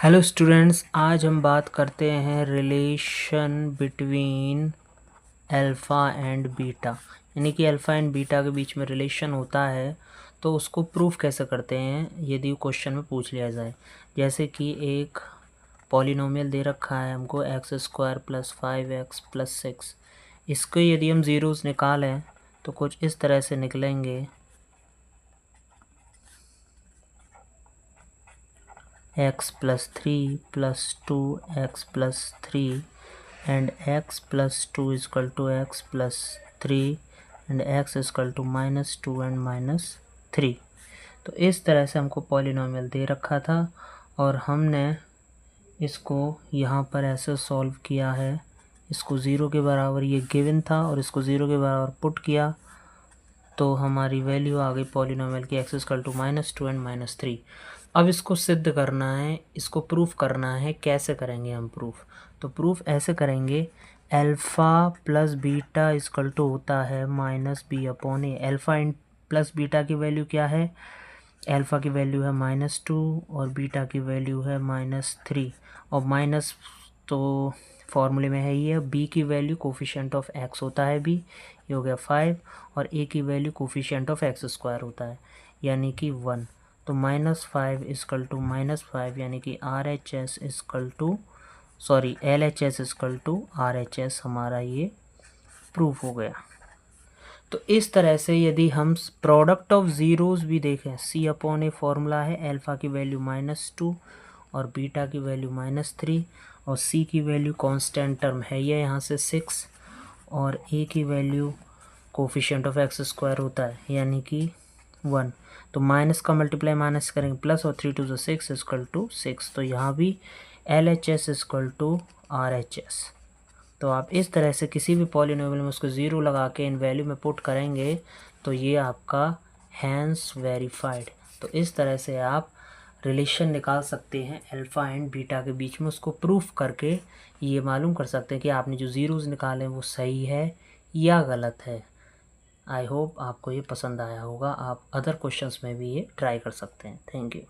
Hello students, आज हम बात करते हैं relation between alpha and beta. यानी कि अल्फ़ा एंड बीटा के बीच में रिलेशन होता है तो उसको प्रूफ कैसे करते हैं यदि क्वेश्चन में पूछ लिया जाए। जैसे कि एक पॉलिनोमियल दे रखा है हमको x² + 5x + 6। इसको यदि हम ज़ीरोज़ निकालें तो कुछ इस तरह से निकलेंगे x + 3 + 2x + 3 and x + 2 = x + 3 and x = -2 and -3। तो इस तरह से हमको पॉलिनोमियल दे रखा था और हमने इसको यहाँ पर ऐसे सॉल्व किया है। इसको ज़ीरो के बराबर ये गिवन था और इसको ज़ीरो के बराबर पुट किया तो हमारी वैल्यू आ गई पॉलिनोमियल की x = -2 एंड -3। अब इसको सिद्ध करना है, इसको प्रूफ करना है। कैसे करेंगे हम प्रूफ? तो प्रूफ ऐसे करेंगे, alpha plus beta equal to होता है -b/a। अल्फ़ा प्लस बीटा की वैल्यू क्या है? अल्फ़ा की वैल्यू है -2 और बीटा की वैल्यू है -3। और माइनस तो फॉर्मूले में है ही है। बी की वैल्यू कोफिशिएंट ऑफ एक्स होता है बी, ये हो गया 5। और ए की वैल्यू कोफिशिएंट ऑफ x² होता है यानी कि 1। तो -5 = -5 यानी कि RHS equal to LHS equal to RHS हमारा ये प्रूफ हो गया। तो इस तरह से यदि हम प्रोडक्ट ऑफ ज़ीरोज़ भी देखें, C/A फॉर्मूला है, अल्फ़ा की वैल्यू -2 और बीटा की वैल्यू -3 और C की वैल्यू कांस्टेंट टर्म है ये यहाँ से 6 और A की वैल्यू कोफिशिएंट ऑफ x² होता है यानी कि 1। तो माइनस का मल्टीप्लाई माइनस करेंगे प्लस और 3 × 6 = 6। तो यहाँ भी LHS = RHS। तो आप इस तरह से किसी भी पॉलिनोमियल में उसको ज़ीरो लगा के इन वैल्यू में पुट करेंगे तो ये आपका हैंस वेरीफाइड। तो इस तरह से आप रिलेशन निकाल सकते हैं अल्फ़ा एंड बीटा के बीच में। उसको प्रूफ करके ये मालूम कर सकते हैं कि आपने जो ज़ीरोज़ निकाले वो सही है या गलत है। आई होप आपको ये पसंद आया होगा। आप अदर क्वेश्चंस में भी ये ट्राई कर सकते हैं। Thank you.